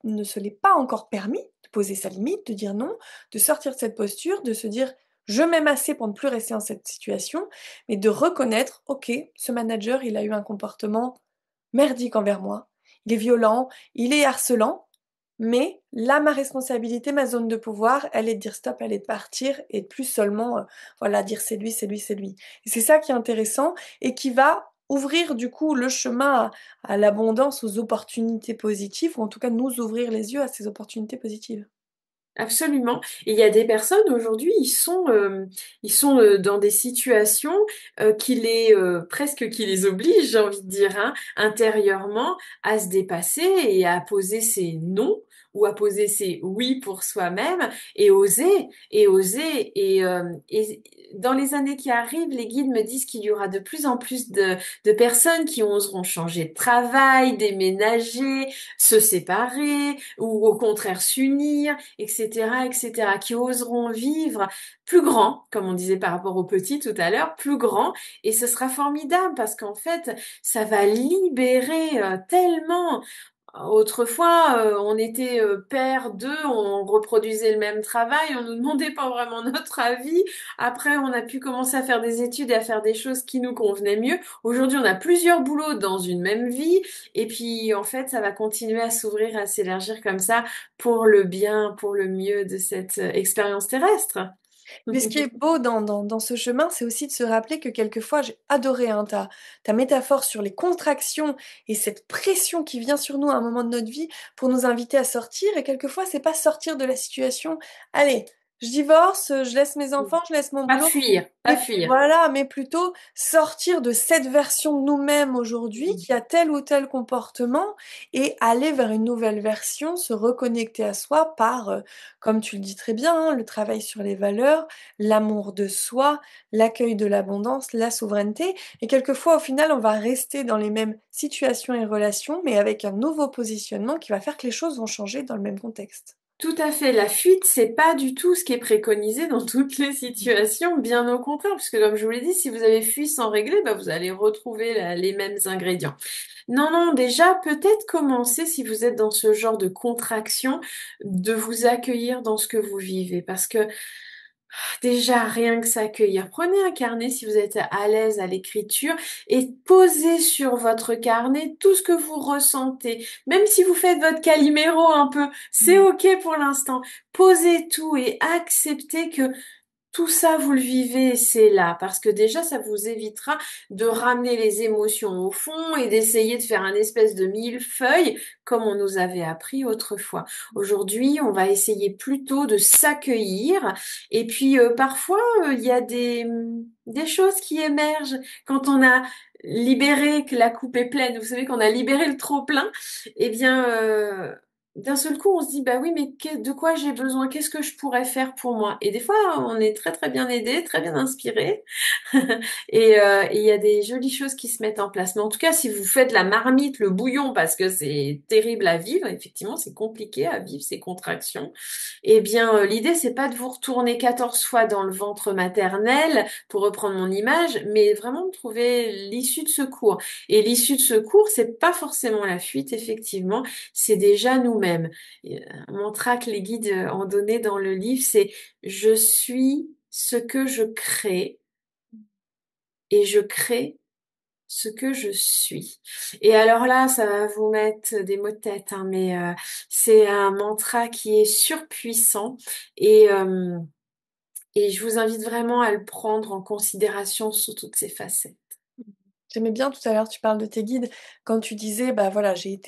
ne se l'est pas encore permis», de poser sa limite, de dire non, de sortir de cette posture, de se dire: «Je m'aime assez pour ne plus rester dans cette situation», mais de reconnaître: «OK, ce manager, il a eu un comportement merdique envers moi. Il est violent, il est harcelant, mais là, ma responsabilité, ma zone de pouvoir, elle est de dire stop, elle est de partir et de plus seulement, voilà, dire c'est lui, c'est lui, c'est lui». Et c'est ça qui est intéressant et qui va ouvrir du coup le chemin à l'abondance, aux opportunités positives ou en tout cas nous ouvrir les yeux à ces opportunités positives. Absolument. Et il y a des personnes aujourd'hui, ils sont dans des situations presque qui les obligent, j'ai envie de dire, hein, intérieurement, à se dépasser et à poser ces non ou à poser ses oui pour soi-même et oser. Et dans les années qui arrivent, les guides me disent qu'il y aura de plus en plus de personnes qui oseront changer de travail, déménager, se séparer ou au contraire s'unir, etc., etc., qui oseront vivre plus grand, comme on disait par rapport aux petits tout à l'heure, plus grand, et ce sera formidable parce qu'en fait, ça va libérer tellement. Autrefois, on était père d'eux, on reproduisait le même travail, on nous demandait pas vraiment notre avis. Après, on a pu commencer à faire des études et à faire des choses qui nous convenaient mieux. Aujourd'hui, on a plusieurs boulots dans une même vie, et puis en fait, ça va continuer à s'ouvrir, à s'élargir comme ça pour le bien, pour le mieux de cette expérience terrestre. Mais ce qui est beau dans ce chemin, c'est aussi de se rappeler que quelquefois, j'ai adoré hein, ta métaphore sur les contractions et cette pression qui vient sur nous à un moment de notre vie pour nous inviter à sortir. Et quelquefois, c'est pas sortir de la situation. Allez, je divorce, je laisse mes enfants, je laisse mon Pas boulot. fuir, pas Mais fuir. voilà, mais plutôt sortir de cette version de nous-mêmes aujourd'hui qui a tel ou tel comportement et aller vers une nouvelle version, se reconnecter à soi par, comme tu le dis très bien, hein, le travail sur les valeurs, l'amour de soi, l'accueil de l'abondance, la souveraineté. Et quelquefois, au final, on va rester dans les mêmes situations et relations, mais avec un nouveau positionnement qui va faire que les choses vont changer dans le même contexte. Tout à fait. La fuite, c'est pas du tout ce qui est préconisé dans toutes les situations, bien au contraire, puisque comme je vous l'ai dit, si vous avez fui sans régler, bah, vous allez retrouver les mêmes ingrédients. Non, non, déjà, peut-être commencer, si vous êtes dans ce genre de contraction, de vous accueillir dans ce que vous vivez, parce que déjà, rien que s'accueillir. Prenez un carnet si vous êtes à l'aise à l'écriture et posez sur votre carnet tout ce que vous ressentez. Même si vous faites votre caliméro un peu, c'est Mm. OK pour l'instant. Posez tout et acceptez que tout ça, vous le vivez, c'est là, parce que déjà, ça vous évitera de ramener les émotions au fond et d'essayer de faire un espèce de millefeuille comme on nous avait appris autrefois. Aujourd'hui, on va essayer plutôt de s'accueillir et puis parfois, il y a des choses qui émergent quand on a libéré, que la coupe est pleine, vous savez qu'on a libéré le trop-plein, eh bien... d'un seul coup, on se dit, bah oui, mais de quoi j'ai besoin? Qu'est-ce que je pourrais faire pour moi? Et des fois, on est très très bien aidé, très bien inspiré. Et il y a des jolies choses qui se mettent en place. Mais en tout cas, si vous faites la marmite, le bouillon, parce que c'est terrible à vivre, effectivement, c'est compliqué à vivre ces contractions. Eh bien, l'idée, c'est pas de vous retourner 14 fois dans le ventre maternel, pour reprendre mon image, mais vraiment de trouver l'issue de secours. Et l'issue de secours, c'est pas forcément la fuite, effectivement, c'est déjà nous-mêmes. Et, un mantra que les guides ont donné dans le livre, c'est je suis ce que je crée et je crée ce que je suis. Et alors là, ça va vous mettre des mots de tête, hein, mais c'est un mantra qui est surpuissant et je vous invite vraiment à le prendre en considération sous toutes ses facettes. J'aimais bien tout à l'heure, tu parles de tes guides, quand tu disais, bah voilà, j'ai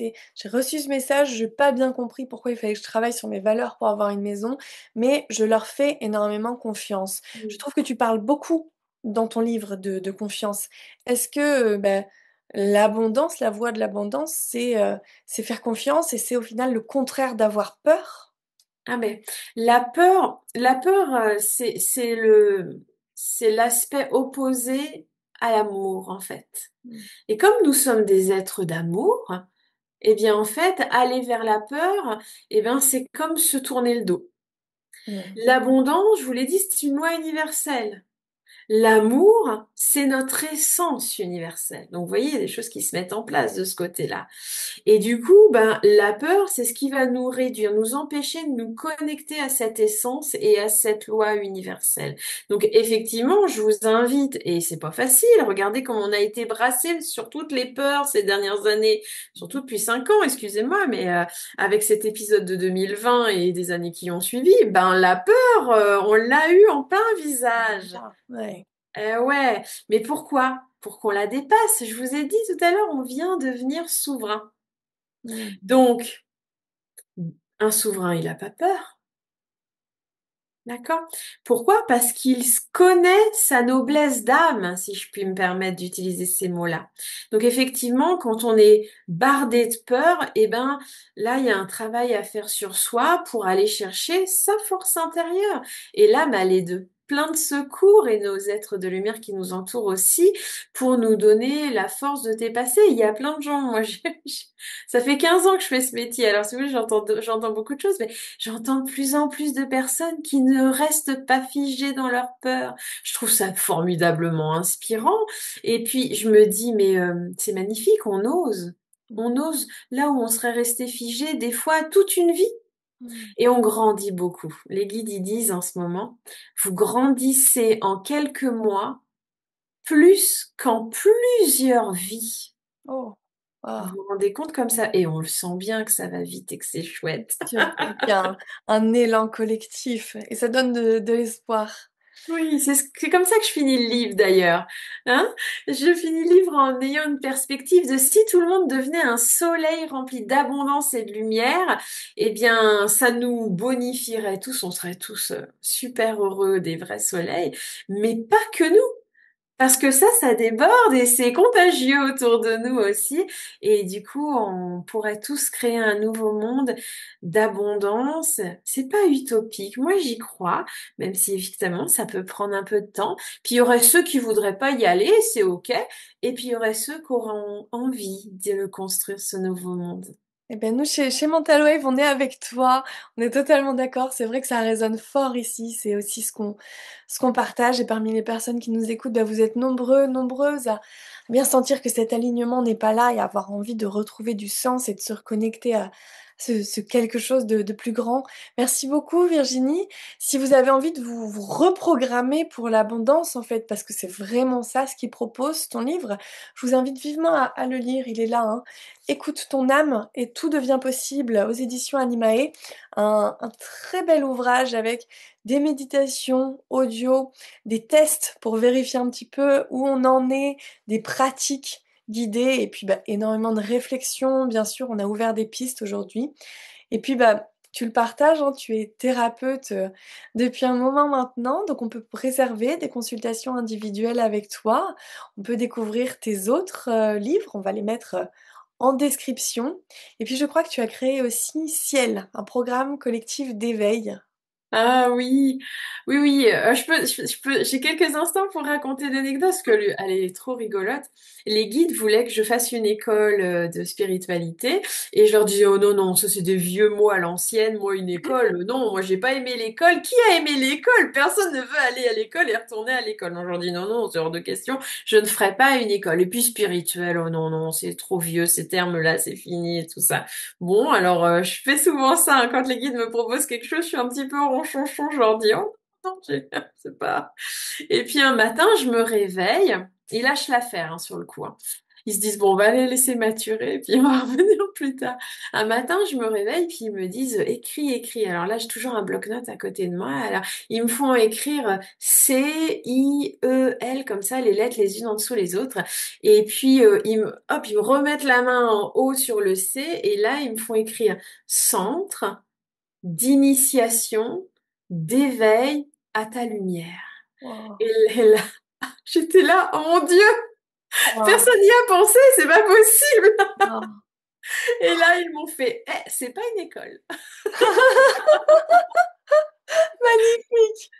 reçu ce message, j'ai pas bien compris pourquoi il fallait que je travaille sur mes valeurs pour avoir une maison, mais je leur fais énormément confiance. Je trouve que tu parles beaucoup dans ton livre de confiance. Est-ce que bah, l'abondance, la voie de l'abondance, c'est faire confiance et c'est au final le contraire d'avoir peur? Ah mais la peur, c'est l'aspect opposé à l'amour en fait. Mm. Et comme nous sommes des êtres d'amour, eh bien en fait, aller vers la peur, eh bien c'est comme se tourner le dos. Mm. L'abondance, je vous l'ai dit, c'est une loi universelle. L'amour, c'est notre essence universelle. Donc, vous voyez, il y a des choses qui se mettent en place de ce côté-là. Et du coup, ben, la peur, c'est ce qui va nous réduire, nous empêcher de nous connecter à cette essence et à cette loi universelle. Donc, effectivement, je vous invite, et c'est pas facile, regardez comment on a été brassé sur toutes les peurs ces dernières années, surtout depuis 5 ans, excusez-moi, mais avec cet épisode de 2020 et des années qui ont suivi, ben, la peur, on l'a eu en plein visage. Ah, ouais. Ouais, mais pourquoi? Pour qu'on la dépasse. Je vous ai dit tout à l'heure, on vient devenir souverain. Mm. Donc, un souverain, il n'a pas peur. D'accord? Pourquoi? Parce qu'il connaît sa noblesse d'âme, si je puis me permettre d'utiliser ces mots-là. Donc effectivement, quand on est bardé de peur, eh ben là, il y a un travail à faire sur soi pour aller chercher sa force intérieure. Et l'âme, elle est de plein de secours et nos êtres de lumière qui nous entourent aussi pour nous donner la force de dépasser. Il y a plein de gens, moi, ça fait 15 ans que je fais ce métier, alors c'est vrai, j'entends beaucoup de choses, mais j'entends de plus en plus de personnes qui ne restent pas figées dans leur peur. Je trouve ça formidablement inspirant. Et puis, je me dis, mais c'est magnifique, on ose. On ose là où on serait resté figé des fois toute une vie. Mm. Et on grandit beaucoup. Les guides, ils disent en ce moment, vous grandissez en quelques mois plus qu'en plusieurs vies. Oh, Vous ah, vous rendez compte comme ça? Et on le sent bien que ça va vite et que c'est chouette. qu'il y a un élan collectif et ça donne de l'espoir. Oui, c'est comme ça que je finis le livre d'ailleurs. Hein? Je finis le livre en ayant une perspective de si tout le monde devenait un soleil rempli d'abondance et de lumière, eh bien, ça nous bonifierait tous, on serait tous super heureux des vrais soleils, mais pas que nous. Parce que ça déborde et c'est contagieux autour de nous aussi. Et du coup, on pourrait tous créer un nouveau monde d'abondance. C'est pas utopique. Moi, j'y crois, même si évidemment, ça peut prendre un peu de temps. Puis il y aurait ceux qui voudraient pas y aller, c'est OK. Et puis il y aurait ceux qui auront envie de le construire, ce nouveau monde. Eh bien, nous, chez Mental Wave, on est avec toi. On est totalement d'accord. C'est vrai que ça résonne fort ici. C'est aussi ce qu'on partage. Et parmi les personnes qui nous écoutent, bah, vous êtes nombreux, nombreuses à bien sentir que cet alignement n'est pas là et à avoir envie de retrouver du sens et de se reconnecter à ce quelque chose de plus grand. Merci beaucoup, Virginie. Si vous avez envie de vous reprogrammer pour l'abondance, en fait, parce que c'est vraiment ça ce qu'il propose, ton livre, je vous invite vivement à le lire. Il est là, hein. Écoute ton âme et tout devient possible aux éditions Animae. Un très bel ouvrage avec des méditations audio, des tests pour vérifier un petit peu où on en est, des pratiques guidées et puis bah, énormément de réflexions. Bien sûr, on a ouvert des pistes aujourd'hui. Et puis bah, tu le partages, hein, tu es thérapeute depuis un moment maintenant, donc on peut réserver des consultations individuelles avec toi. On peut découvrir tes autres livres, on va les mettre en description. Et puis je crois que tu as créé aussi Ciel, un programme collectif d'éveil. Ah oui, oui, oui, j'ai quelques instants pour raconter l'anecdote parce que elle est trop rigolote. Les guides voulaient que je fasse une école de spiritualité et je leur disais, oh non, non, ça c'est des vieux mots à l'ancienne, moi une école, non, moi j'ai pas aimé l'école. Qui a aimé l'école? Personne ne veut aller à l'école et retourner à l'école. Non, je leur dis, non, non, c'est hors de question, je ne ferai pas une école. Et puis spirituelle, oh non, non, c'est trop vieux, ces termes-là, c'est fini et tout ça. Bon, alors je fais souvent ça, hein, quand les guides me proposent quelque chose, je suis un petit peu ronchonchon, je leur dis oh non, c'est pas. Et puis un matin, je me réveille, ils lâchent l'affaire hein, sur le coup. Hein. Ils se disent bon, on va les laisser maturer, puis on va revenir plus tard. Un matin, je me réveille, puis ils me disent écris, écris. Alors là, j'ai toujours un bloc-notes à côté de moi. Alors ils me font écrire C-I-E-L comme ça, les lettres les unes en dessous les autres. Et puis hop, ils me remettent la main en haut sur le C, et là ils me font écrire centre d'initiation, d'éveil à ta lumière. Wow. Et là, j'étais là, oh mon Dieu, Wow. personne n'y a pensé, c'est pas possible. Wow. Et là, ils m'ont fait, c'est pas une école. Magnifique.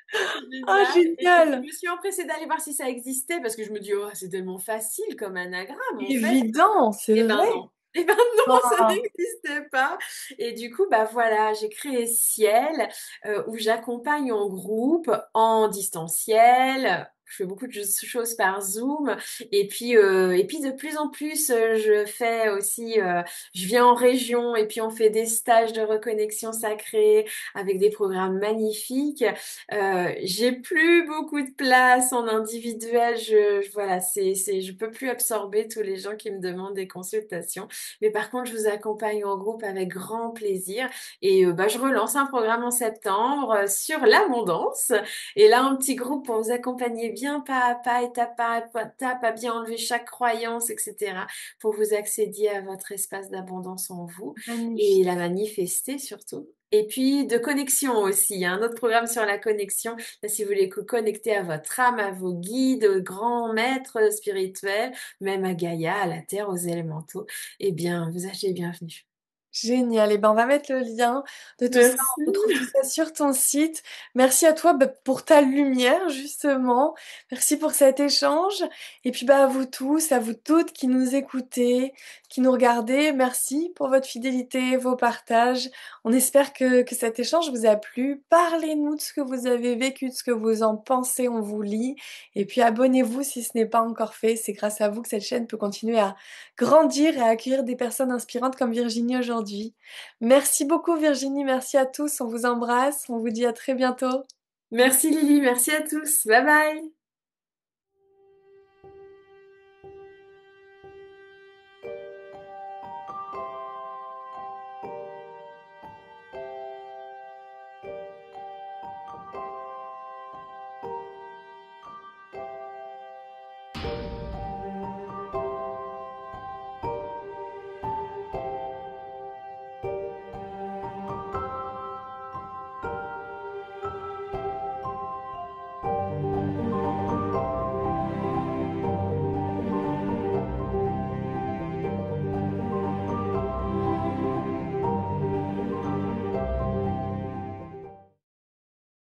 Ah, Génial. Et je génial. me suis empressée d'aller voir si ça existait parce que je me dis, oh, c'est tellement facile comme anagramme, en fait. Évident, c'est Eh ben vrai. non. Eh ben non, ça Wow. n'existait pas. Et du coup, bah voilà, j'ai créé Ciel, où j'accompagne en groupe, en distanciel. Je fais beaucoup de choses par Zoom. Et puis de plus en plus, je fais aussi, je viens en région et puis on fait des stages de reconnexion sacrée avec des programmes magnifiques. J'ai plus beaucoup de place en individuel. Voilà, je peux plus absorber tous les gens qui me demandent des consultations. Mais par contre, je vous accompagne en groupe avec grand plaisir. Et bah, je relance un programme en septembre sur l'abondance. Et là, un petit groupe pour vous accompagner bien pas, étape par étape, à bien enlever chaque croyance, etc. pour vous accéder à votre espace d'abondance en vous et Magnifique. la manifester surtout. Et puis de connexion aussi. Il y a un autre programme sur la connexion. Là, si vous voulez vous connecter à votre âme, à vos guides, aux grands maîtres spirituels, même à Gaïa, à la Terre, aux élémentaux, eh bien, vous êtes les bienvenus. Génial. Et ben, on va mettre le lien de tout ça. Merci. On trouve tout ça sur ton site. Merci à toi pour ta lumière, justement. Merci pour cet échange. Et puis, bah, à vous tous, à vous toutes qui nous écoutez, qui nous regardez, merci pour votre fidélité, vos partages. On espère que cet échange vous a plu. Parlez-nous de ce que vous avez vécu, de ce que vous en pensez. On vous lit. Et puis, abonnez-vous si ce n'est pas encore fait. C'est grâce à vous que cette chaîne peut continuer à grandir et à accueillir des personnes inspirantes comme Virginie aujourd'hui. Merci beaucoup Virginie, merci à tous, on vous embrasse, on vous dit à très bientôt. Merci Lily, merci à tous. Bye bye.